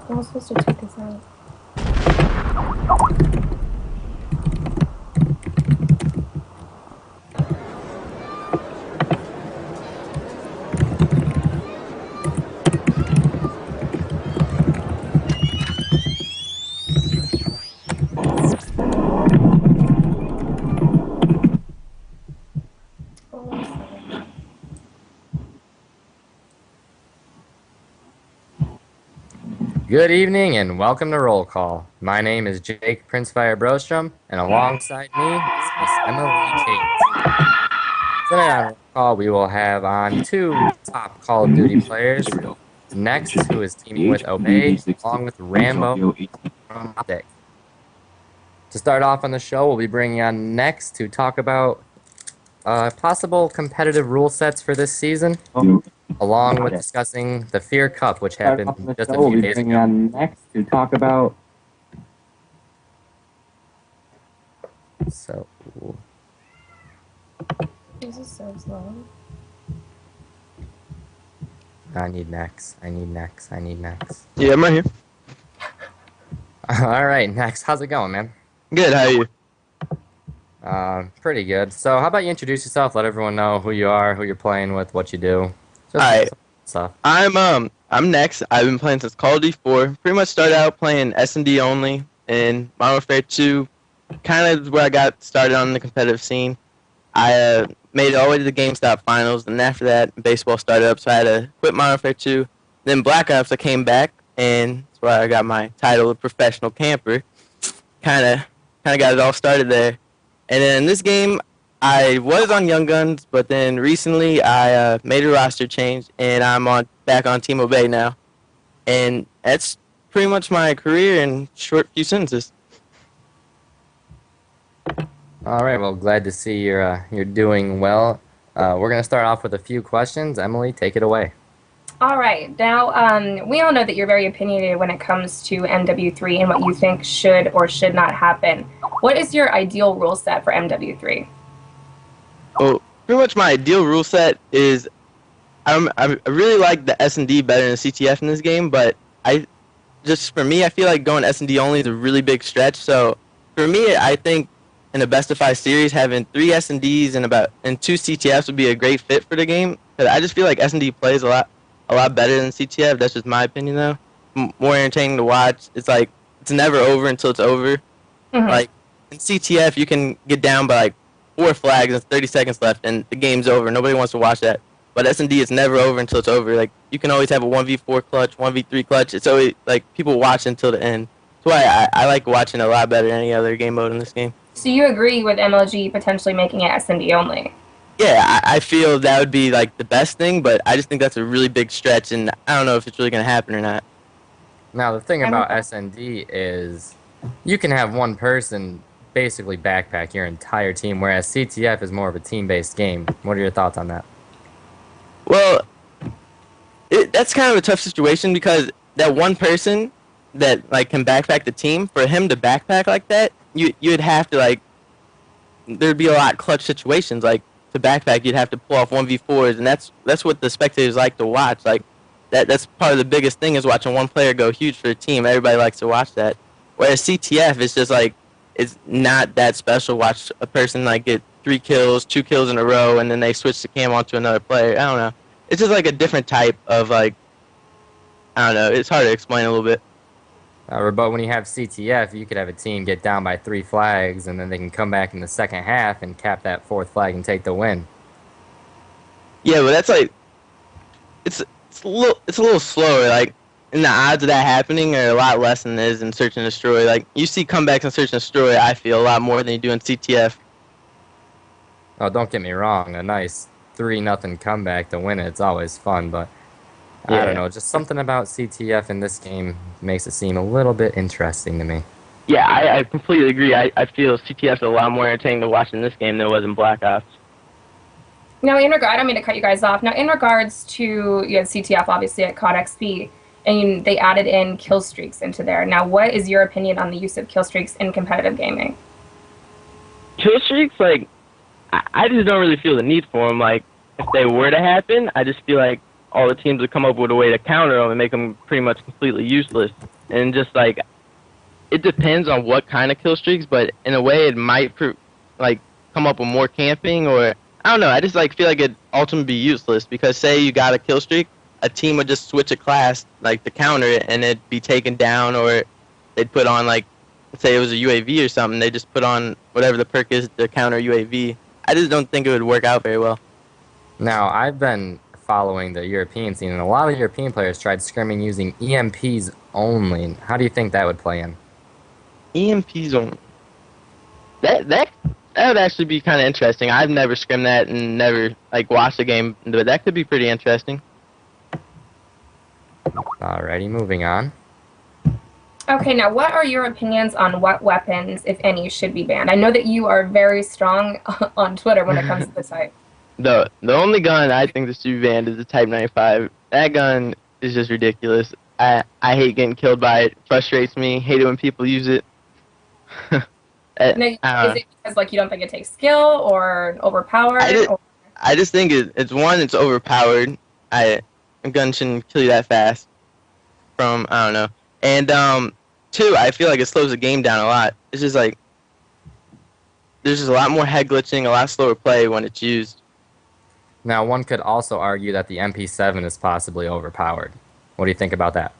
I was supposed to take this out. Good evening and welcome to Roll Call. My name is Jake Princefire Brostrom, and alongside me is Miss Emily Kate. Tonight on Roll Call, we will have on two top Call of Duty players. Next, who is teaming with Obey, along with Rambo from Optic. To start off on the show, we'll be bringing on Next to talk about possible competitive rule sets for this season, along with discussing the Fear Cup, which happened just a few days ago. Next to talk about. So, This is so slow. I need Next. I need Next. I need Next. Yeah, I'm right here. All right, Next. How's it going, man? Good, how are you? Pretty good. So, how about you introduce yourself? Let everyone know who you are, who you're playing with, what you do. Just Alright. stuff. I'm Next. I've been playing since Call of Duty 4. Pretty much started out playing S&D only, and Modern Warfare 2 kind of where I got started on the competitive scene. I made it all the way to the GameStop finals, and after that, baseball started up, so I had to quit Modern Warfare 2. Then Black Ops, I came back, and that's where I got my title of professional camper. Kind of got it all started there. And then in this game, I was on Young Guns, but then recently I made a roster change, and I'm back on Team Obey now. And that's pretty much my career in short few sentences. All right. Well, glad to see you're doing well. We're gonna start off with a few questions. Emily, take it away. All right. Now, we all know that you're very opinionated when it comes to MW3 and what you think should or should not happen. What is your ideal rule set for MW3? Well, pretty much my ideal rule set is I really like the S&D better than CTF in this game, but for me, I feel like going S&D only is a really big stretch. So for me, I think in a best of 5 series, having 3 S&Ds and 2 CTFs would be a great fit for the game. Because I just feel like S&D plays a lot better than CTF. That's just my opinion, though. More entertaining to watch. It's like it's never over until it's over. Mm-hmm. Like in CTF, you can get down by like 4 flags and 30 seconds left, and the game's over. Nobody wants to watch that. But S&D is never over until it's over. Like you can always have a 1v4 clutch, 1v3 clutch. It's always like people watch until the end. That's why I like watching a lot better than any other game mode in this game. So you agree with MLG potentially making it S&D only? Yeah, I feel that would be like the best thing, but I just think that's a really big stretch, and I don't know if it's really going to happen or not. Now, the thing about SND is you can have one person basically backpack your entire team, whereas CTF is more of a team-based game. What are your thoughts on that? Well, that's kind of a tough situation because that one person that like can backpack the team, for him to backpack like that, you'd have to like there'd be a lot of clutch situations like to backpack. You'd have to pull off 1v4s, and that's what the spectators like to watch. Like that's part of the biggest thing is watching one player go huge for a team. Everybody likes to watch that. Whereas CTF is just like it's not that special. Watch a person like get 3 kills, 2 kills in a row, and then they switch the cam onto another player. I don't know. It's just like a different type of like I don't know. It's hard to explain a little bit. But when you have CTF, you could have a team get down by 3 flags, and then they can come back in the second half and cap that 4th flag and take the win. Yeah, but that's like it's a little slower. Like, and the odds of that happening are a lot less than it is in Search and Destroy. Like, you see comebacks in Search and Destroy, I feel, a lot more than you do in CTF. Oh, don't get me wrong. A nice 3-0 comeback to win it's always fun, but Yeah. I don't know. Just something about CTF in this game makes it seem a little bit interesting to me. Yeah, I completely agree. I feel CTF is a lot more entertaining to watch in this game than it was in Black Ops. Now, I don't mean to cut you guys off. Now, in regards to you had CTF, obviously, at COD XP, and they added in kill streaks into there. Now, what is your opinion on the use of kill streaks in competitive gaming? Kill streaks, like, I just don't really feel the need for them. Like, if they were to happen, I just feel like all the teams would come up with a way to counter them and make them pretty much completely useless. And just like, it depends on what kind of kill streaks, but in a way it might like come up with more camping, or I don't know. I just like feel like it ultimately be useless because say you got a kill streak, a team would just switch a class like to counter it, and it'd be taken down, or they'd put on like, say it was a UAV or something, they just put on whatever the perk is to counter UAV. I just don't think it would work out very well. Now, I've been following the European scene, and a lot of European players tried scrimming using EMPs only. How do you think that would play in? EMPs on that would actually be kind of interesting. I've never scrimmed that and never like watched the game, but that could be pretty interesting. Mm-hmm. Alrighty, moving on. Okay, now what are your opinions on what weapons, if any, should be banned? I know that you are very strong on Twitter when it comes to this type. The only gun I think that should be banned is the Type 95. That gun is just ridiculous. I hate getting killed by it. Frustrates me. Hate it when people use it. Now, is it because like you don't think it takes skill or overpowered? I just think it's one, it's overpowered. A gun shouldn't kill you that fast. I don't know. And two, I feel like it slows the game down a lot. It's just like there's just a lot more head glitching, a lot slower play when it's used. Now, one could also argue that the MP7 is possibly overpowered. What do you think about that?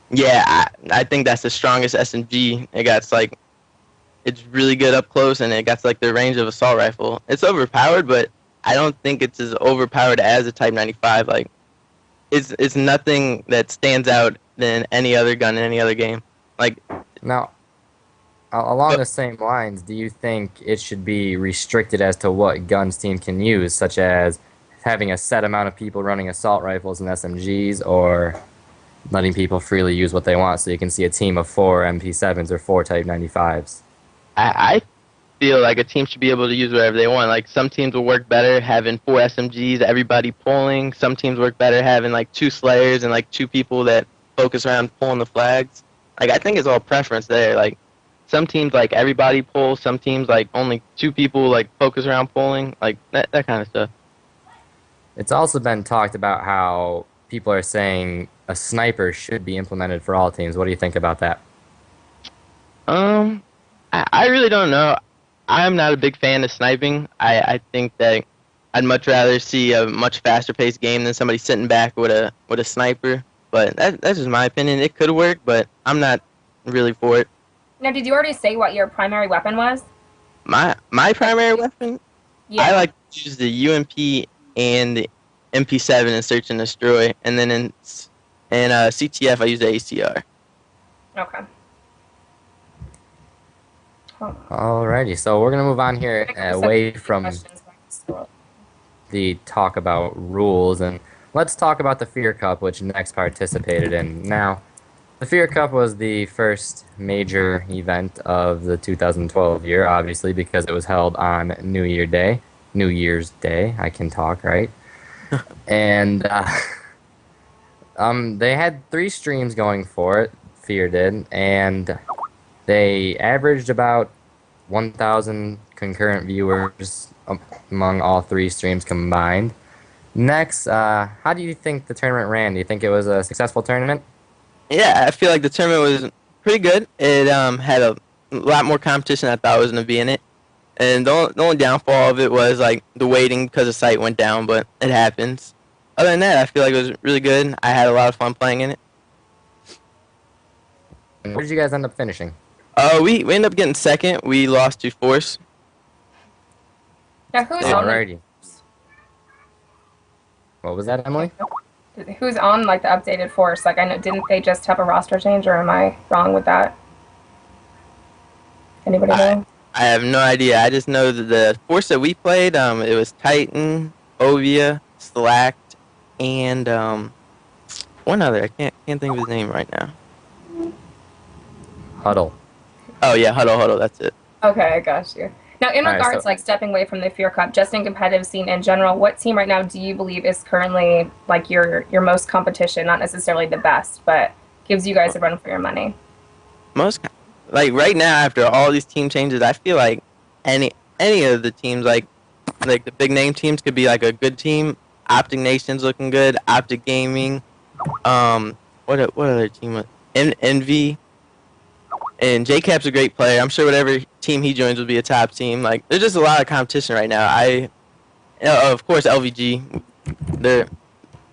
Yeah, I think that's the strongest SMG. It's really good up close, and it got like the range of assault rifle. It's overpowered, but I don't think it's as overpowered as a Type 95. Like, it's nothing that stands out than any other gun in any other game. Like, now, along the same lines, do you think it should be restricted as to what guns team can use, such as having a set amount of people running assault rifles and SMGs, or letting people freely use what they want so you can see a team of 4 MP7s or 4 Type 95s? I feel like a team should be able to use whatever they want. Like, some teams will work better having 4 SMGs, everybody pulling. Some teams work better having like 2 Slayers and like 2 people that focus around pulling the flags. Like, I think it's all preference there. Like, some teams like everybody pulls, some teams like only 2 people like focus around pulling, like that kind of stuff. It's also been talked about how people are saying a sniper should be implemented for all teams. What do you think about that? I really don't know. I'm not a big fan of sniping. I think that I'd much rather see a much faster paced game than somebody sitting back with a sniper. But that's just my opinion. It could work, but I'm not really for it. Now, did you already say what your primary weapon was? My primary weapon? Yeah. I like to use the UMP and the MP7 in Search and Destroy, and then in CTF I use the ACR. Okay. Alrighty, so we're going to move on here away from the talk about rules, and let's talk about the Fear Cup, which Next participated in. Now, the Fear Cup was the first major event of the 2012 year, obviously, because it was held on New Year's Day. I can talk, right? And they had 3 streams going for it, Fear did, and they averaged about 1,000 concurrent viewers among all 3 streams combined. Next, how do you think the tournament ran? Do you think it was a successful tournament? Yeah, I feel like the tournament was pretty good. It had a lot more competition than I thought was going to be in it. And the only downfall of it was like the waiting because the site went down, but it happens. Other than that, I feel like it was really good. I had a lot of fun playing in it. And where did you guys end up finishing? We ended up getting second. We lost to Force. Now, who's on? Alrighty. What was that, Emily? Who's on like the updated Force? Like, I know, didn't they just have a roster change, or am I wrong with that? Anybody know? I have no idea. I just know that the Force that we played, it was Titan, Ovia, Slacked, and one other. I can't think of his name right now. Huddle. Oh yeah, Huddle. That's it. Okay, I got you. Now, in All right, regards, so- like stepping away from the Fear Cup, just in competitive scene in general, what team right now do you believe is currently like your most competition? Not necessarily the best, but gives you guys a run for your money. Most like right now after all these team changes, I feel like any of the teams like the big name teams could be like a good team. Optic Nation's looking good. Optic Gaming. What other team? Envy. And JCap's a great player. I'm sure whatever team he joins will be a top team. Like, there's just a lot of competition right now. Of course, LVG. They're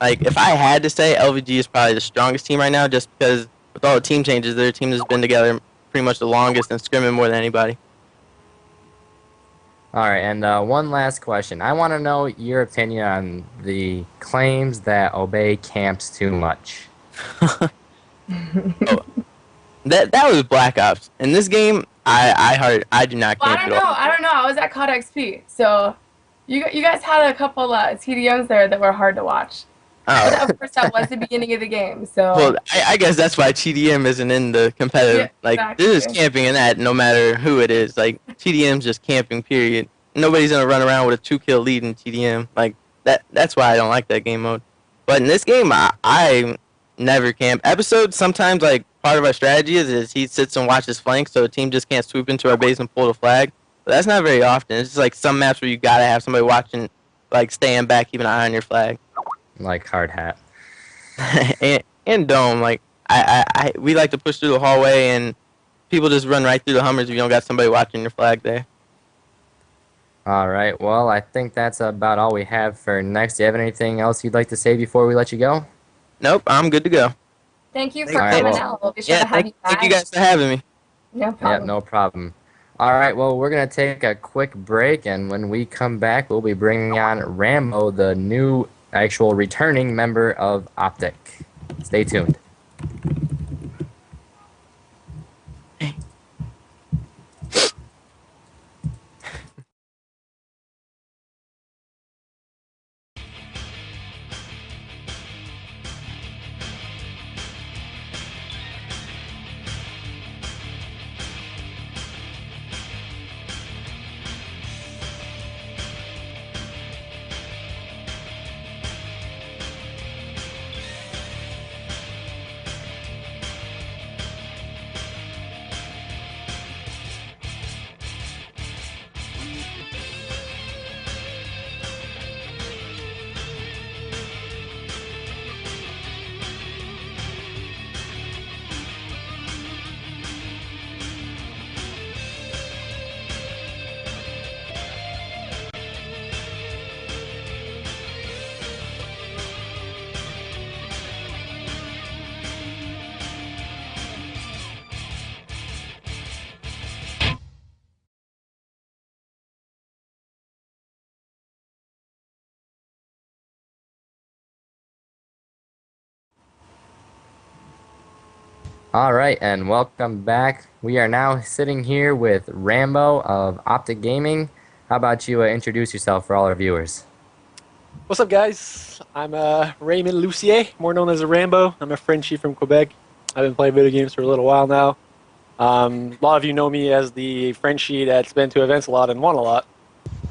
like, if I had to say, LVG is probably the strongest team right now, just because with all the team changes, their team has been together pretty much the longest and scrimming more than anybody. All right, and one last question. I want to know your opinion on the claims that Obey camps too much. Oh, that was Black Ops. In this game, I do not Well, camp at all. I don't know. I was at COD XP, so you guys had a couple TDMs there that were hard to watch. Oh. But of course, that was the beginning of the game. So Well, I guess that's why TDM isn't in the competitive. Yeah, like, exactly. There's just camping in that no matter who it is. Like, TDM's just camping, period. Nobody's going to run around with a 2-kill lead in TDM. Like, that's why I don't like that game mode. But in this game, I never camp. Episodes, sometimes, like, part of our strategy is he sits and watches flanks so the team just can't swoop into our base and pull the flag. But that's not very often. It's just, like, some maps where you got to have somebody watching, like, staying back, keeping an eye on your flag. Like hard hat. and Dome, like we like to push through the hallway and people just run right through the Hummers if you don't got somebody watching your flag there. All right, well, I think that's about all we have for next. Do you have anything else you'd like to say before we let you go? Nope, I'm good to go. thank you for All right, coming well, out. We'll be sure to have thank you back. you guys for having me. No problem. Yep, no problem. All right, well, we're going to take a quick break, and when we come back, we'll be bringing on Rambo, the new actual returning member of Optic. Stay tuned. All right, and welcome back. We are now sitting here with Rambo of Optic Gaming. How about you introduce yourself for all our viewers? What's up, guys? I'm Raymond Lucier, more known as Rambo. I'm a Frenchie from Quebec. I've been playing video games for a little while now. A lot of you know me as the Frenchie that's been to events a lot and won a lot.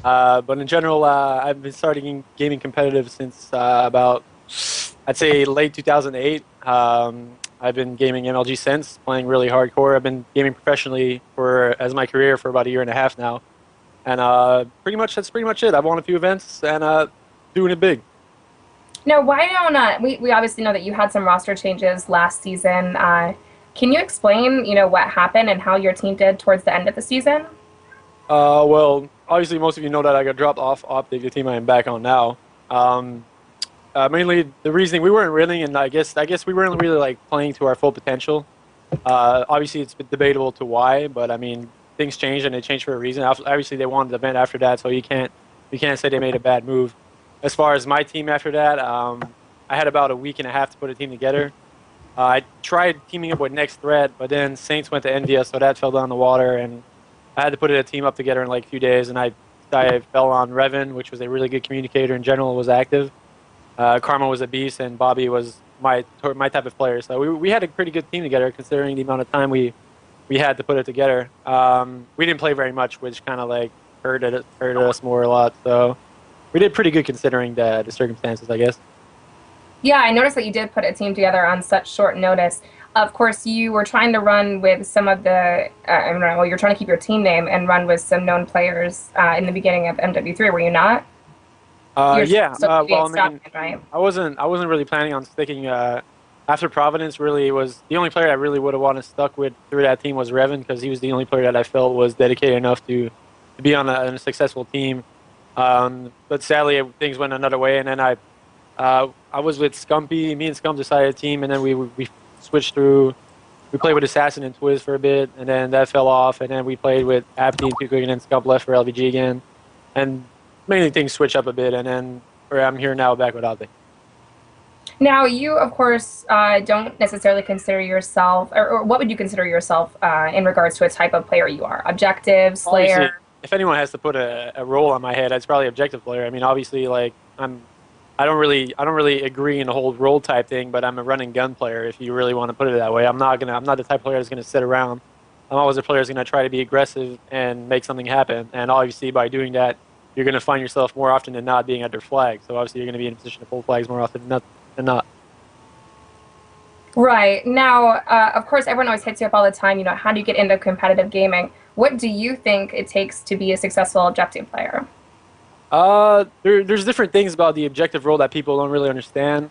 But in general, I've been starting gaming competitive since about, I'd say, late 2008. I've been gaming MLG since, playing really hardcore. I've been gaming professionally as my career for about a year and a half now. And that's pretty much it. I've won a few events and doing it big. Now, why don't we obviously know that you had some roster changes last season. Can you explain, what happened and how your team did towards the end of the season? Well, obviously most of you know that I got dropped off Optic, the team I am back on now. Mainly the reasoning we weren't winning, and I guess we weren't really like playing to our full potential. Obviously, it's debatable to why, but I mean things changed and they changed for a reason. Obviously, they wanted the event after that, so you can't say they made a bad move. As far as my team after that, I had about a week and a half to put a team together. I tried teaming up with Next Threat, but then Saints went to Envia, so that fell down the water, and I had to put a team up together in like a few days, and I fell on Revan, which was a really good communicator in general, was active. Karma was a beast, and Bobby was my type of player. So we had a pretty good team together, considering the amount of time we had to put it together. We didn't play very much, which kind of like hurted us more a lot. So we did pretty good considering the circumstances, I guess. Yeah, I noticed that you did put a team together on such short notice. Of course, you were trying to run with some of the, you're trying to keep your team name and run with some known players in the beginning of MW3, were you not? You're Yeah. still being Well, I stuck mean, in, right? I wasn't really planning on sticking. After Providence, really, it was the only player I really would have wanted stuck with through that team was Revan because he was the only player that I felt was dedicated enough to be on a successful team. But sadly, things went another way, and then I was with Scumpy. Me and Scump decided a team, and then we switched through. We played with Assassin and Twiz for a bit, and then that fell off, and then we played with Apti and Tuku, and then Scump left for LVG again, and mainly things switch up a bit, and then I'm here now back with Apti. Now, you, of course, don't necessarily consider yourself, or what would you consider yourself in regards to a type of player you are? Objective, Obviously, Slayer? if anyone has to put a role on my head, it's probably objective player. I mean, obviously, like I don't really agree in the whole role type thing, but I'm a run and gun player. If you really want to put it that way, I'm not the type of player that's gonna sit around. I'm always a player that's gonna try to be aggressive and make something happen. And obviously, by doing that, you're gonna find yourself more often than not being at their flag. So obviously, you're gonna be in a position to pull flags more often than not. Right. Now, of course, everyone always hits you up all the time, how do you get into competitive gaming? What do you think it takes to be a successful objective player? There's different things about the objective role that people don't really understand.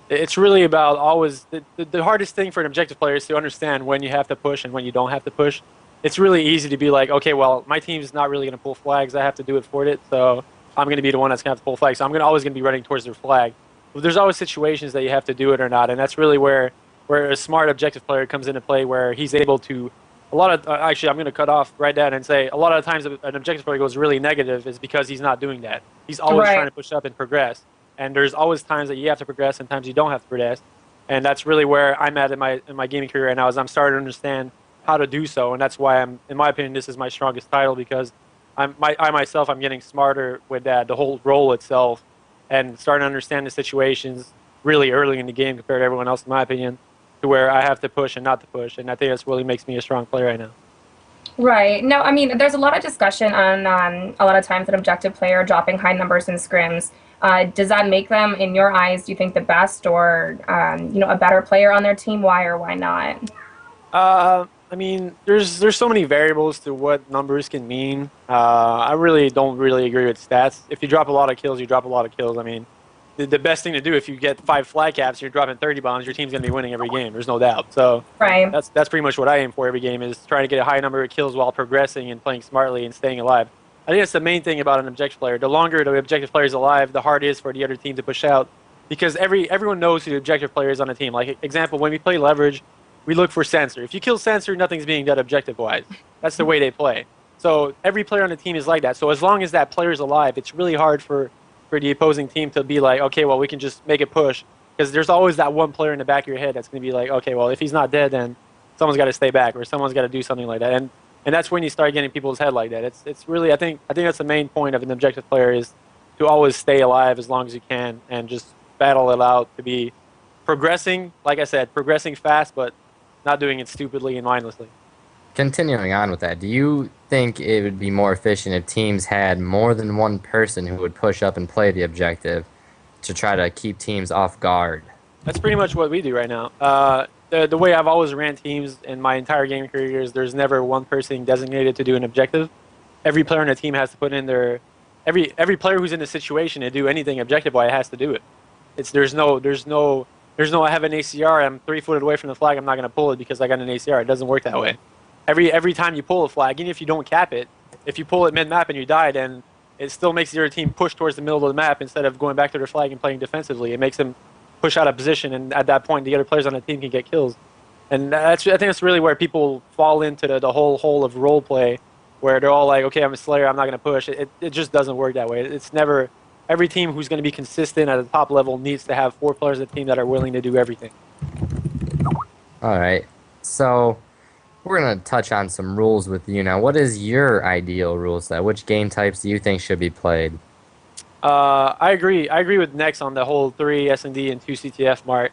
It's really about always the hardest thing for an objective player is to understand when you have to push and when you don't have to push. It's really easy to be like, okay, well, my team's not really going to pull flags. I have to do it for it, so I'm going to be the one that's going to have to pull flags. So always going to be running towards their flag. But there's always situations that you have to do it or not, and that's really where a smart objective player comes into play, where he's able to a lot of actually I'm going to cut off right down and say a lot of the times an objective player goes really negative is because he's not doing that. He's always Right. trying to push up and progress, and there's always times that you have to progress and times you don't have to progress, and that's really where I'm at in my gaming career right now. Is I'm starting to understand how to do so, and that's why in my opinion, this is my strongest title because I'm getting smarter with that the whole role itself, and starting to understand the situations really early in the game compared to everyone else in my opinion, to where I have to push and not to push, and I think that's really makes me a strong player right now. Right. No, I mean, there's a lot of discussion on a lot of times an objective player dropping high numbers in scrims. Does that make them, in your eyes, do you think the best or, a better player on their team? Why or why not? I mean, there's so many variables to what numbers can mean. I really don't really agree with stats. If you drop a lot of kills, you drop a lot of kills. I mean, the best thing to do if you get 5 flag caps, you're dropping 30 bombs, your team's going to be winning every game. There's no doubt. So Right. that's pretty much what I aim for every game is trying to get a high number of kills while progressing and playing smartly and staying alive. I think that's the main thing about an objective player. The longer the objective player is alive, the harder it is for the other team to push out because everyone knows who the objective player is on a team. Like, example, when we play Leverage, we look for Sensor. If you kill Sensor, nothing's being done objective-wise. That's the way they play. So every player on the team is like that. So as long as that player is alive, it's really hard for the opposing team to be like, okay, well, we can just make a push. Because there's always that one player in the back of your head that's going to be like, okay, well, if he's not dead, then someone's got to stay back or someone's got to do something like that. And that's when you start getting people's head like that. It's really, I think that's the main point of an objective player is to always stay alive as long as you can and just battle it out to be progressing, like I said, progressing fast, but not doing it stupidly and mindlessly. Continuing on with that, do you think it would be more efficient if teams had more than one person who would push up and play the objective to try to keep teams off guard? That's pretty much what we do right now. The way I've always ran teams in my entire gaming career is there's never one person designated to do an objective. Every player on the team has to put in their every player who's in a situation to do anything objective-wise has to do it. There's no I have an ACR, I'm 3 foot away from the flag, I'm not going to pull it because I got an ACR. It doesn't work that way. Every time you pull a flag, even if you don't cap it, if you pull it mid-map and you die, then it still makes the other team push towards the middle of the map instead of going back to their flag and playing defensively. It makes them push out of position, and at that point, the other players on the team can get kills. And I think that's really where people fall into the whole hole of role play, where they're all like, okay, I'm a Slayer, I'm not going to push. It just doesn't work that way. It's never... Every team who's going to be consistent at the top level needs to have 4 players on the team that are willing to do everything. All right. So we're going to touch on some rules with you now. What is your ideal rule set? Which game types do you think should be played? I agree with Nex on the whole 3 S&D and 2 CTF mark.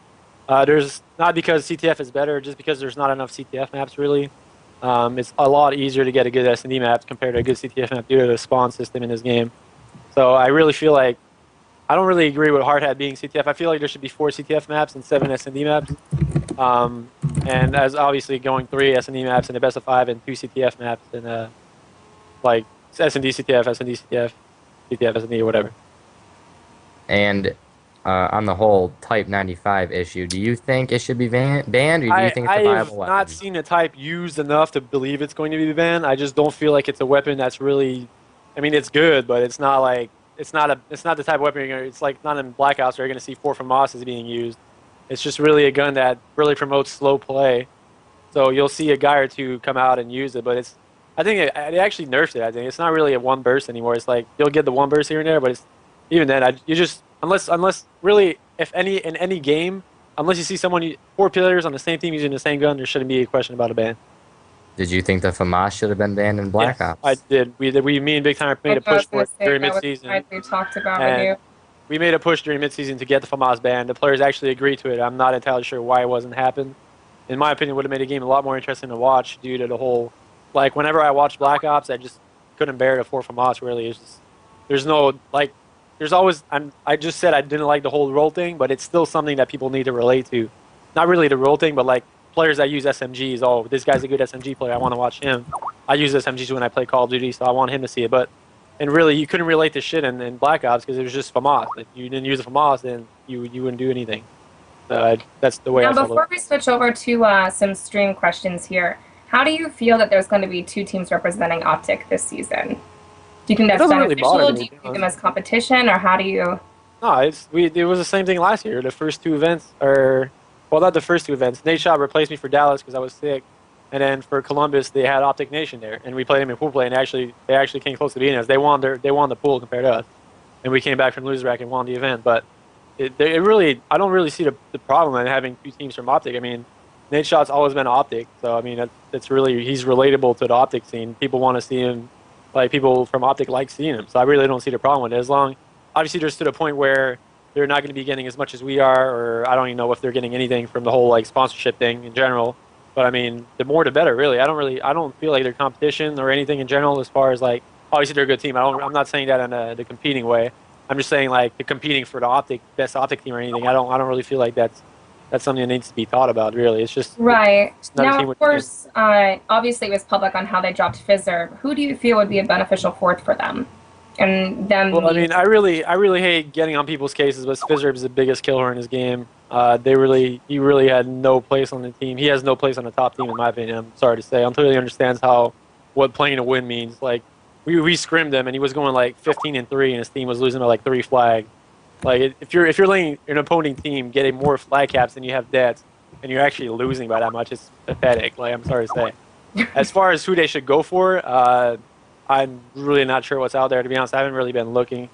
There's not because CTF is better, just because there's not enough CTF maps really. It's a lot easier to get a good S&D map compared to a good CTF map due to the spawn system in this game. So I really feel like I don't really agree with Hard Hat being CTF. I feel like there should be 4 CTF maps and 7 S&D maps. And as obviously going 3 S&D maps and a best of 5 and 2 CTF maps and like S&D CTF, S&D CTF. CTF, SNE, or whatever. And on the whole Type 95 issue, do you think it should be banned, or do you think it's a I viable have not weapon? seen a type used enough to believe it's going to be banned. I just don't feel like it's a weapon that's really. I mean, it's good, but it's not like it's not the type of weapon you're gonna. It's like not in Black Ops where you're gonna see 4 FAMASs being used. It's just really a gun that really promotes slow play. So you'll see a guy or two come out and use it, but it's. I think it actually nerfs it. I think it's not really a one burst anymore. It's like you'll get the one burst here and there, but it's even then. You just unless really if in any game, unless you see 4 players on the same team using the same gun, there shouldn't be a question about a ban. Did you think the FAMAS should have been banned in Black Yes, Ops? I did. Me and Big Timer made a I push was for gonna it say during that was midseason. what we talked about with And you. we made a push during midseason to get the FAMAS banned. The players actually agreed to it. I'm not entirely sure why it wasn't happened. In my opinion, it would have made the game a lot more interesting to watch due to the whole. Like, whenever I watched Black Ops, I just couldn't bear the 4 FAMAS, really. It's just, there's no, like, there's always. I just said I didn't like the whole role thing, but it's still something that people need to relate to. Not really the role thing, but like players that use SMGs. Oh, this guy's a good SMG player. I want to watch him. I use SMGs when I play Call of Duty, so I want him to see it. But and really, you couldn't relate to shit in Black Ops because it was just FAMAS. If you didn't use a FAMAS, then you wouldn't do anything. So that's the way Now, I saw before it. we switch over to some stream questions here, how do you feel that there's going to be 2 teams representing Optic this season? Do you think that's doesn't really beneficial? bother me, Do you to be view them as competition, or how do you? No, it was the same thing last year. The first 2 events, or well, not the first 2 events. Nate Shot replaced me for Dallas because I was sick, and then for Columbus they had Optic Nation there, and we played them in pool play, and they actually came close to beating us. They won the pool compared to us, and we came back from loser rack and won the event. But it really, I don't really see the problem in having 2 teams from Optic. I mean, Nate Shot's always been Optic, so I mean that's really he's relatable to the Optic scene. People want to see him, like people from Optic like seeing him. So I really don't see the problem with it. As long, obviously, there's to the point where they're not going to be getting as much as we are, or I don't even know if they're getting anything from the whole like sponsorship thing in general. But I mean, the more the better, really. I don't feel like they're competition or anything in general. As far as like, obviously they're a good team. I'm not saying that in the competing way. I'm just saying like the competing for the best Optic team or anything. I don't really feel like that's something that needs to be thought about. Really, it's just Right. it's another Now, team of with course, obviously it was public on how they dropped Fizzer. Who do you feel would be a beneficial fourth for them? And them. Well, I mean, I really hate getting on people's cases, but Fizzerb is the biggest killer in his game. He really had no place on the team. He has no place on the top team, in my opinion. I'm sorry to say, until he understands what playing to win means. Like, we scrimmed him, and he was going like 15-3, and his team was losing by like 3 flags. Like, if you're letting an opposing team get more flag caps than you have deaths, and you're actually losing by that much, it's pathetic. Like, I'm sorry to say. As far as who they should go for, I'm really not sure what's out there. To be honest, I haven't really been looking.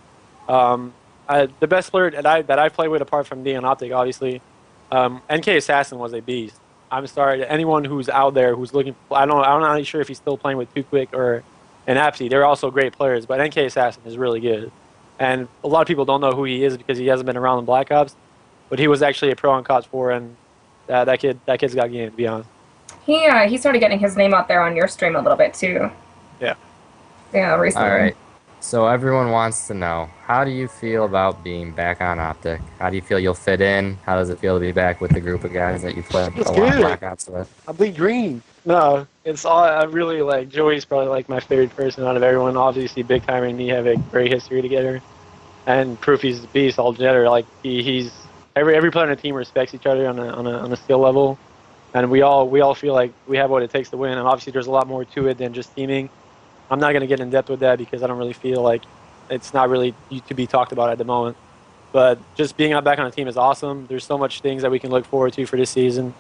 The best player that I play with, apart from Dion Optic, obviously, NK Assassin was a beast. I'm sorry to anyone who's out there who's looking. I'm not really sure if he's still playing with Too Quick or an Apsy. They're also great players, but NK Assassin is really good. And a lot of people don't know who he is because he hasn't been around in Black Ops. But he was actually a pro on COTS 4, and that kid's got game, to be honest. He started getting his name out there on your stream a little bit too. Yeah. Yeah, recently. All right. So everyone wants to know, how do you feel about being back on Optic? How do you feel you'll fit in? How does it feel to be back with the group of guys that you played a lot of Black Ops with? I bleed green. No, it's all. I really like Joey's probably like my favorite person out of everyone. Obviously, Big Timer and me have a great history together, and Proofy's a beast altogether. Like he's every player on the team respects each other on a skill level, and we all feel like we have what it takes to win. And obviously, there's a lot more to it than just teaming. I'm not going to get in depth with that because I don't really feel like it's not really to be talked about at the moment. But just being back on a team is awesome. There's so much things that we can look forward to for this season,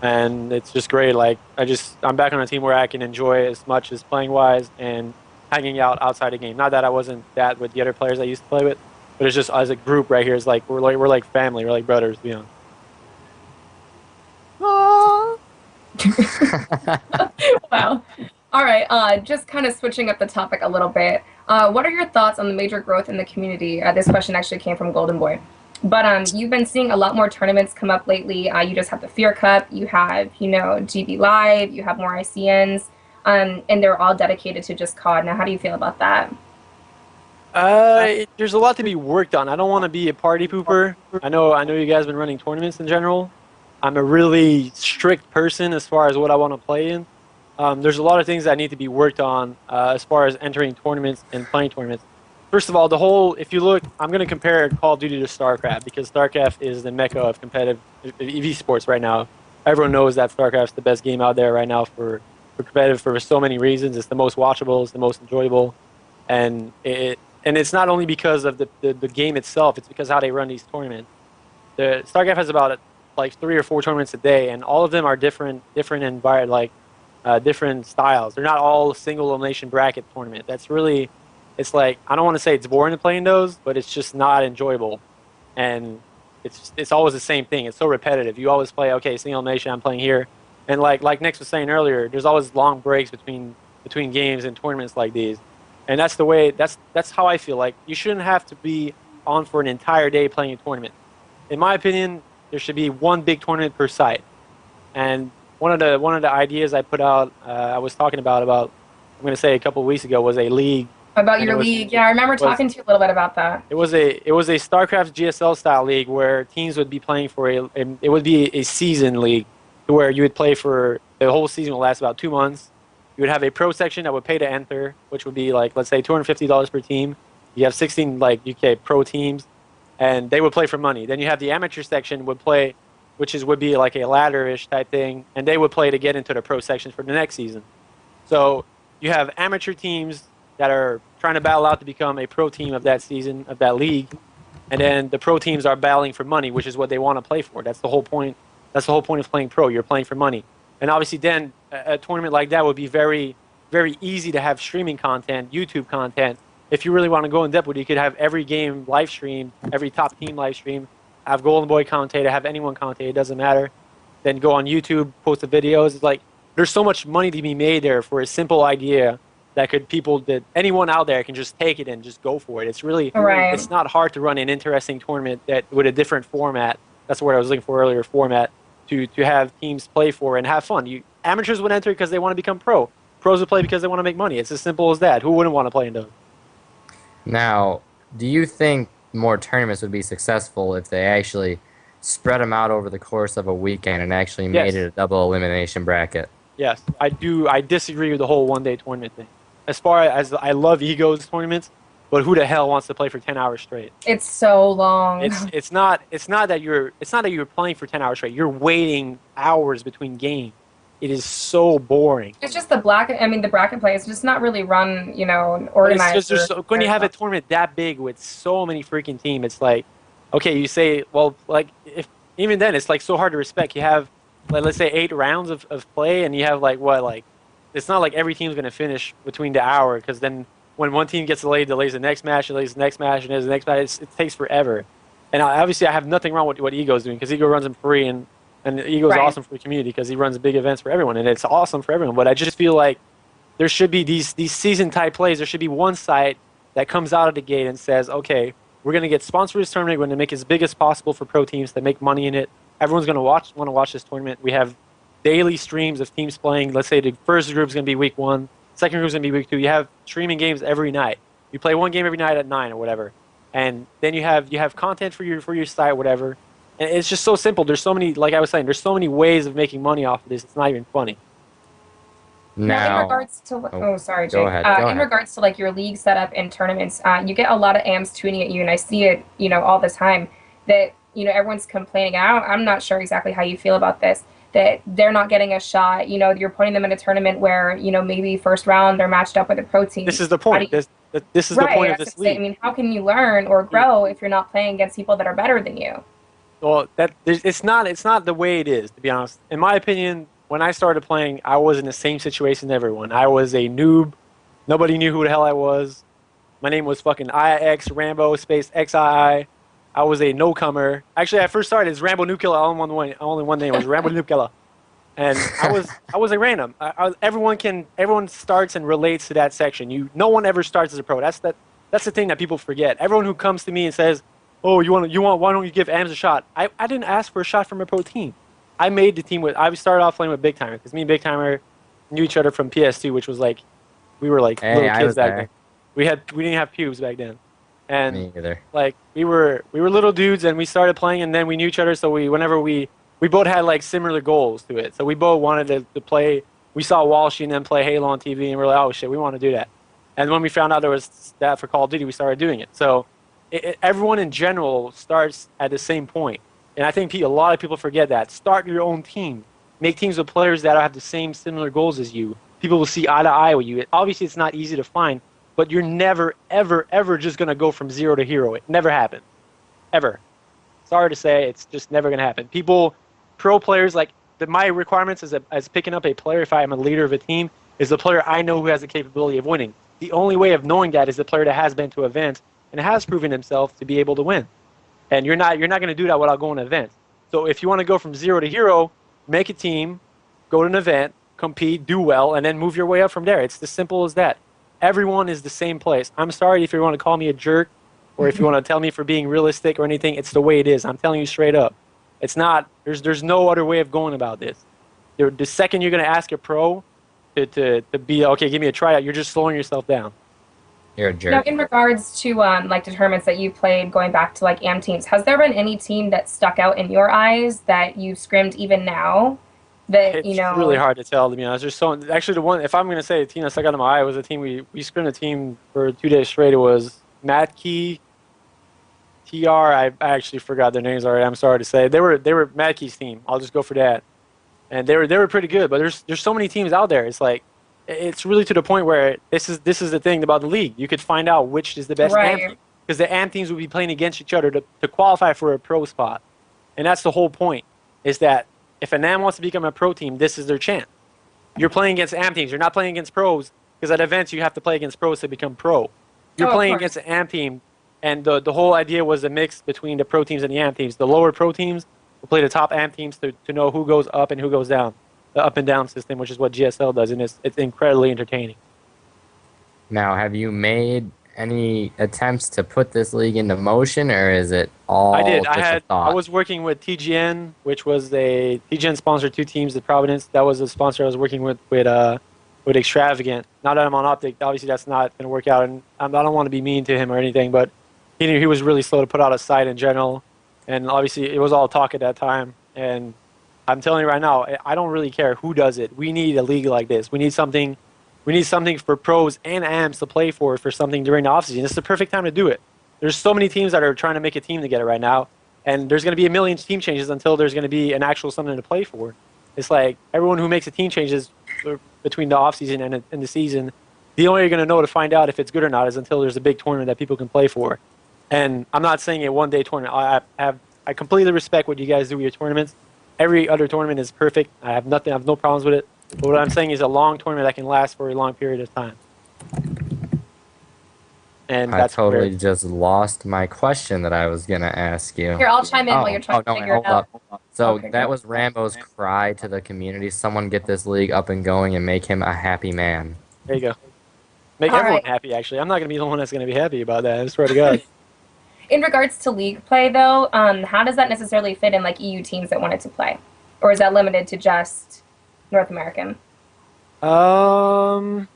and it's just great. Like I'm back on a team where I can enjoy as much as playing wise and hanging out outside the game. Not that I wasn't that with the other players I used to play with, but it's just as a group right here. It's like we're like family. We're like brothers. To be honest. Wow. All right, just kind of switching up the topic a little bit. What are your thoughts on the major growth in the community? This question actually came from Golden Boy. But you've been seeing a lot more tournaments come up lately. You just have the Fear Cup, you have, GB Live, you have more ICNs, and they're all dedicated to just COD. Now, how do you feel about that? There's a lot to be worked on. I don't want to be a party pooper. I know you guys have been running tournaments in general. I'm a really strict person as far as what I want to play in. There's a lot of things that need to be worked on as far as entering tournaments and playing tournaments. first of all, the whole, if you look, I'm going to compare Call of Duty to StarCraft because StarCraft is the mecca of competitive EV sports right now. Everyone knows that StarCraft's the best game out there right now for competitive for so many reasons. It's the most watchable, it's the most enjoyable, and it's not only because of the game itself, it's because how they run these tournaments. The StarCraft has about like 3 or 4 tournaments a day, and all of them are different different styles. They're not all single elimination bracket tournament. That's really, it's like, I don't want to say it's boring to play in those, but it's just not enjoyable, and it's always the same thing. It's so repetitive. You always play, okay, single elimination, I'm playing here, and like Nick was saying earlier, there's always long breaks between games and tournaments like these, and that's the way. That's how I feel. Like you shouldn't have to be on for an entire day playing a tournament. In my opinion, there should be one big tournament per site, and one of the ideas I put out, I was talking about I'm going to say a couple of weeks ago, was a league. About your league, yeah, I remember talking to you a little bit about that. It was a StarCraft GSL style league where teams would be playing for it would be a season league, where you would play for the whole season will last about 2 months. You would have a pro section that would pay to enter, which would be like, let's say $250 per team. You have 16 like UK pro teams, and they would play for money. Then you have the amateur section would play, would be like a ladder-ish type thing, and they would play to get into the pro section for the next season. So you have amateur teams that are trying to battle out to become a pro team of that season, of that league, and then the pro teams are battling for money, which is what they want to play for. That's the whole point. That's the whole point of playing pro. You're playing for money. And obviously then a tournament like that would be very, very easy to have streaming content, YouTube content. If you really want to go in depth with it, you could have every game live streamed, every top team live streamed, have Golden Boy commentate, have anyone commentate, it doesn't matter. Then go on YouTube, post the videos. It's like, there's so much money to be made there for a simple idea that anyone out there can just take it and just go for it. It's really, It's not hard to run an interesting tournament that with a different format. That's what I was looking for earlier, format, to have teams play for and have fun. Amateurs would enter because they want to become pro. Pros would play because they want to make money. It's as simple as that. Who wouldn't want to play in those? Now, do you think more tournaments would be successful if they actually spread them out over the course of a weekend and actually made it a double elimination bracket? Yes, I do. I disagree with the whole one-day tournament thing. As far as I love egos tournaments, but who the hell wants to play for 10 hours straight? It's so long. It's not that you're playing for 10 hours straight. You're waiting hours between games. It is so boring. It's just the bracket play is just not really run, organized. When you have a tournament that big with so many freaking teams, it's like, okay, you say, well, like, even then, it's like so hard to respect. You have, like, let's say 8 rounds of play, and you have it's not like every team's going to finish between the hour, because then when one team gets delayed, delays the next match, delays the next match, and there's the next match. It takes forever. And obviously, I have nothing wrong with what Ego's doing, because Ego runs them free, and Ego's awesome for the community because he runs big events for everyone, and it's awesome for everyone. But I just feel like there should be these season-type plays. There should be one site that comes out of the gate and says, okay, we're going to get sponsored this tournament. We're going to make it as big as possible for pro teams to make money in it. Everyone's going to want to watch this tournament. We have daily streams of teams playing. Let's say the first group is going to be week 1. Second group is going to be week 2. You have streaming games every night. You play one game every night at 9 or whatever. And then you have content for your site, whatever. And it's just so simple. There's so many, like I was saying, there's so many ways of making money off of this. It's not even funny. Now, in regards to, sorry, Jake. Go ahead. In regards to like your league setup and tournaments, you get a lot of AMs tuning at you, and I see it, all the time. That everyone's complaining. I'm not sure exactly how you feel about this. That they're not getting a shot. You're putting them in a tournament where maybe first round they're matched up with a pro team. This is the point. This is the point of this league. How can you learn or grow if you're not playing against people that are better than you? Well, it's not the way it is, to be honest. In my opinion, when I started playing, I was in the same situation as everyone. I was a noob. Nobody knew who the hell I was. My name was fucking IX Rambo space XII. I was a no-comer. Actually, I first started as Rambo Noob Killer. Only one name was Rambo Noob Killer, and I was a random. Everyone starts and relates to that section. No one ever starts as a pro. That's the thing that people forget. Everyone who comes to me and says, oh, why don't you give AMS a shot? I didn't ask for a shot from a pro team. I made the team I started off playing with Big Timer, because me and Big Timer knew each other from PS2, which was like, we were like little kids back then. We didn't have pubes back then. And me either. Like we were little dudes, and we started playing, and then we knew each other, so whenever we both had like similar goals to it. So we both wanted to play. We saw Walshy and them play Halo on TV, and we're like, oh shit, we want to do that. And when we found out there was that for Call of Duty, we started doing it. So everyone in general starts at the same point. And I think a lot of people forget that. Start your own team. Make teams with players that have the same similar goals as you. People will see eye to eye with you. Obviously, it's not easy to find, but you're never, ever, ever just going to go from zero to hero. It never happens. Ever. Sorry to say, it's just never going to happen. Pro players, like my requirements as picking up a player, if I am a leader of a team, is the player I know who has the capability of winning. The only way of knowing that is the player that has been to events and has proven himself to be able to win. And you're not going to do that without going to events. So if you want to go from zero to hero, make a team, go to an event, compete, do well, and then move your way up from there. It's as simple as that. Everyone is the same place. I'm sorry if you want to call me a jerk or if you want to tell me for being realistic or anything. It's the way it is. I'm telling you straight up. It's not. There's no other way of going about this. The second you're going to ask a pro to be, okay, give me a tryout, you're just slowing yourself down. You're a jerk. Now, in regards to like the tournaments that you played, going back to like AM teams, has there been any team that stuck out in your eyes that you scrimmed even now? That It's really hard to tell, to be honest. There's actually the one. If I'm going to say a team that stuck out in my eye was a team we scrimmed a team for 2 days straight. It was Matt Key, TR. I actually forgot their names already. I'm sorry to say. They were Matt Key's team. I'll just go for that. And they were pretty good. But there's so many teams out there. It's like it's really to the point where this is the thing about the league. You could find out which is the best AM team, because the AM teams will be playing against each other to qualify for a pro spot. And that's the whole point. Is that if an AM wants to become a pro team, this is their chance. You're playing against AM teams. You're not playing against pros, because at events you have to play against pros to become pro. You're playing against an AM team, and the whole idea was a mix between the pro teams and the AM teams. The lower pro teams will play the top AM teams to know who goes up and who goes down. The up and down system, which is what GSL does, and it's incredibly entertaining. Now, have you made any attempts to put this league into motion, or is it all I did. just a thought? I was working with TGN, which was TGN sponsored 2 teams at Providence. That was a sponsor I was working with Extravagant. Now that I'm on Optic, obviously that's not going to work out, and I don't want to be mean to him or anything, but he was really slow to put out a site in general, and obviously it was all talk at that time. And I'm telling you right now, I don't really care who does it. We need a league like this. We need something for pros and AMs to play for something during the offseason. This is the perfect time to do it. There's so many teams that are trying to make a team together right now, and there's going to be a million team changes until there's going to be an actual something to play for. It's like everyone who makes a team changes between the offseason and the season, the only way you're going to know to find out if it's good or not is until there's a big tournament that people can play for. And I'm not saying a one-day tournament. I completely respect what you guys do with your tournaments. Every other tournament is perfect. I have no problems with it. But what I'm saying is a long tournament that can last for a long period of time. And I that's totally just lost my question that I was going to ask you. Here, I'll chime in while you're trying to figure it out. Hold up. So Okay, that go. was Rambo's cry to the community. Someone get this league up and going and make him a happy man. There you go. Make All everyone right. happy, actually. I'm not going to be the one that's going to be happy about that. I swear to God. In regards to league play, though, how does that necessarily fit in like EU teams that wanted to play, or is that limited to just North American? You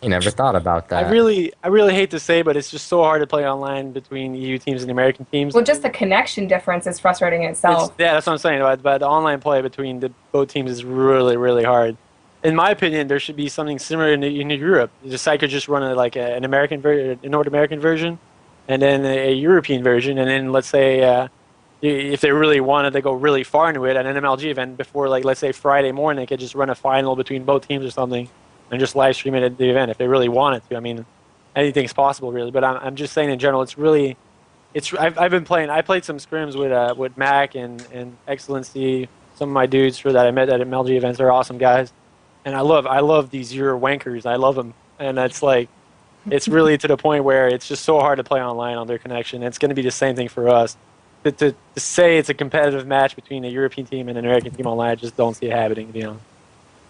never thought about that. I really hate to say, but it's just so hard to play online between EU teams and American teams. Well, just the connection difference is frustrating in itself. Yeah, that's what I'm saying. But the online play between both teams is really, really hard. In my opinion, there should be something similar in Europe. The site could just run an American a North American version, and then a European version, and then let's say if they really wanted to go really far into it at an MLG event before, like let's say Friday morning, they could just run a final between both teams or something, and just live stream it at the event if they really wanted to. I mean, anything's possible really. But I'm just saying in general, I've been playing. I played some scrims with Mac and Excellency, some of my dudes that I met at MLG events. They're awesome guys. And I love these Euro wankers. I love them, and it's like, it's really to the point where it's just so hard to play online on their connection. It's going to be the same thing for us. To say it's a competitive match between a European team and an American team online, I just don't see it happening, to be honest.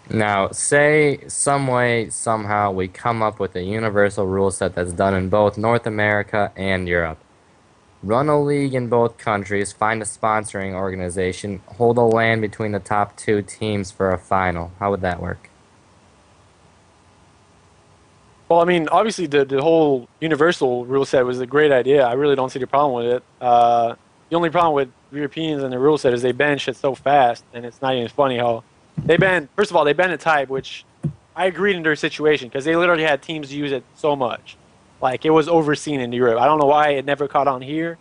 Now, say some way, somehow, we come up with a universal rule set that's done in both North America and Europe. Run a league in both countries, find a sponsoring organization, hold a LAN between the top 2 teams for a final. How would that work? Well, I mean, obviously the whole universal rule set was a great idea. I really don't see the problem with it. The only problem with Europeans and the rule set is they ban shit so fast, and it's not even funny how they ban. First of all, they ban a type, which I agreed in their situation because they literally had teams use it so much. Like, it was overseen in Europe. I don't know why it never caught on here.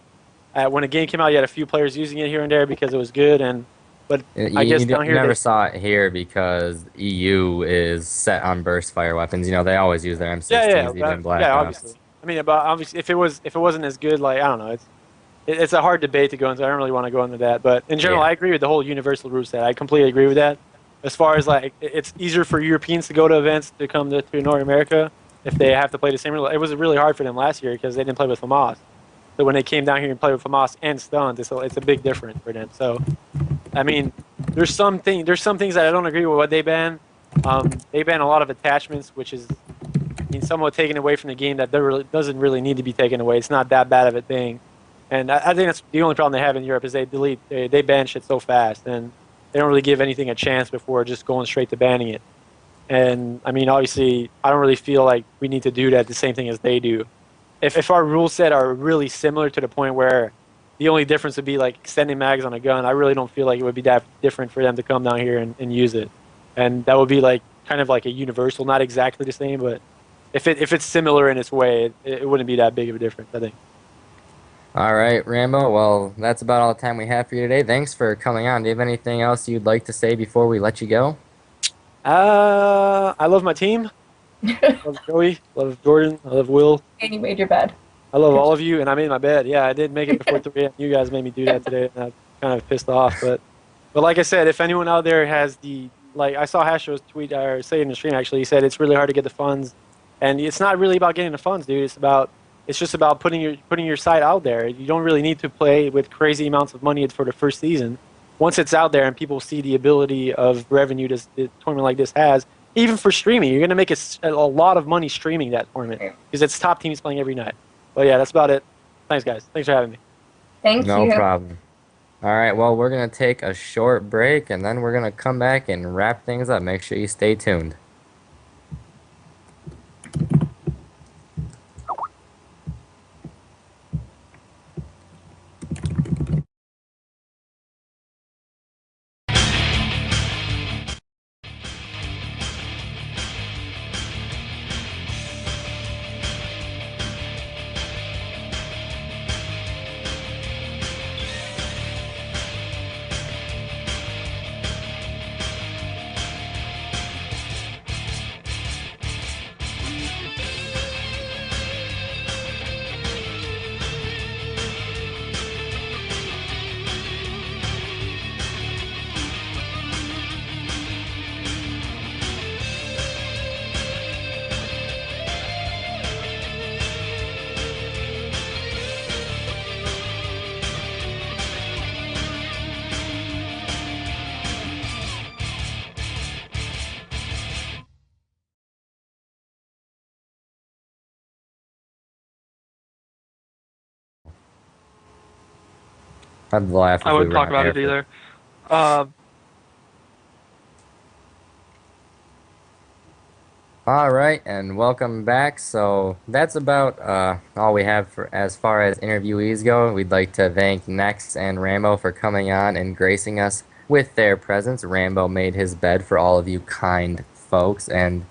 When a game came out, you had a few players using it here and there because it was good, but I guess down You here never they saw it here because EU is set on burst fire weapons. You know, they always use their M16s, even in Black yeah, Ops. obviously. I mean, but obviously, if it wasn't as good, like I don't know, it's a hard debate to go into. I don't really want to go into that, but in general, Yeah. I agree with the whole universal rule set. I completely agree with that. As far as like, it's easier for Europeans to go to events to come to North America if they have to play the same. It was really hard for them last year because they didn't play with FAMAS. So when they came down here and played with FAMAS and Stuns, it's a big difference for them. So, I mean, there's some things that I don't agree with what they ban. They ban a lot of attachments, which is, I mean, somewhat taken away from the game that doesn't really need to be taken away. It's not that bad of a thing. And I think that's the only problem they have in Europe is they ban shit so fast, and they don't really give anything a chance before just going straight to banning it. And I mean, obviously, I don't really feel like we need to do that the same thing as they do. If our rule set are really similar to the point where the only difference would be like extending mags on a gun, I really don't feel like it would be that different for them to come down here and use it. And that would be like kind of like a universal, not exactly the same, but if it's similar in its way, it wouldn't be that big of a difference, I think. All right, Rambo. Well, that's about all the time we have for you today. Thanks for coming on. Do you have anything else you'd like to say before we let you go? I love my team. I love Joey. I love Jordan. I love Will. And you made your bed. I love all of you, and I made my bed. Yeah, I did make it before 3 a.m. You guys made me do that today, and I'm kind of pissed off. But like I said, if anyone out there has like I saw Hastro's tweet or say in the stream actually, he said it's really hard to get the funds, and it's not really about getting the funds, dude. It's just about putting your site out there. You don't really need to play with crazy amounts of money for the first season. Once it's out there and people see the ability of revenue this a tournament like this has, even for streaming, you're going to make a lot of money streaming that tournament because it's top teams playing every night. But yeah, that's about it. Thanks, guys. Thanks for having me. Thank No you. problem. All right, well, we're going to take a short break, and then we're going to come back and wrap things up. Make sure you stay tuned. I'd laugh if I we wouldn't were talk on about air it for- either. Uh, All right, and welcome back. So that's about all we have for as far as interviewees go. We'd like to thank Nex and Rambo for coming on and gracing us with their presence. Rambo made his bed for all of you kind folks, and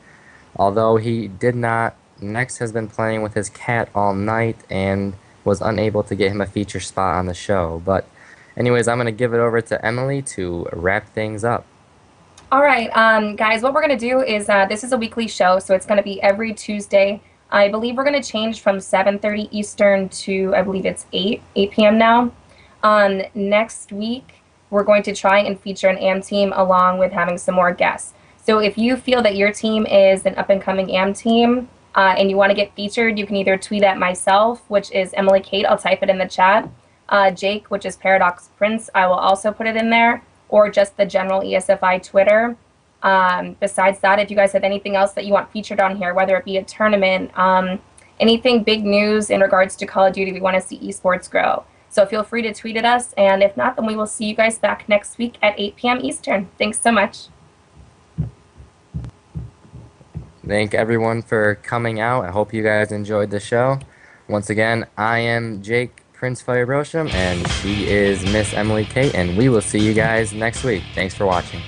although he did not, Nex has been playing with his cat all night and was unable to get him a feature spot on the show. But anyways, I'm going to give it over to Emily to wrap things up. All right, guys, what we're going to do is this is a weekly show, so it's going to be every Tuesday. I believe we're going to change from 7:30 Eastern to, I believe it's 8 p.m. now. Next week, we're going to try and feature an AM team along with having some more guests. So if you feel that your team is an up-and-coming AM team and you want to get featured, you can either tweet at myself, which is Emily Kate. I'll type it in the chat. Jake, which is Paradox Prince. I will also put it in there. Or just the general ESFI Twitter. Besides that, if you guys have anything else that you want featured on here, whether it be a tournament, anything big news in regards to Call of Duty, we want to see esports grow. So feel free to tweet at us, and if not, then we will see you guys back next week at 8 p.m. Eastern. Thanks so much. Thank everyone for coming out. I hope you guys enjoyed the show. Once again, I am Jake Prince Fire Brosham, and she is Miss Emily Kate, and we will see you guys next week. Thanks for watching.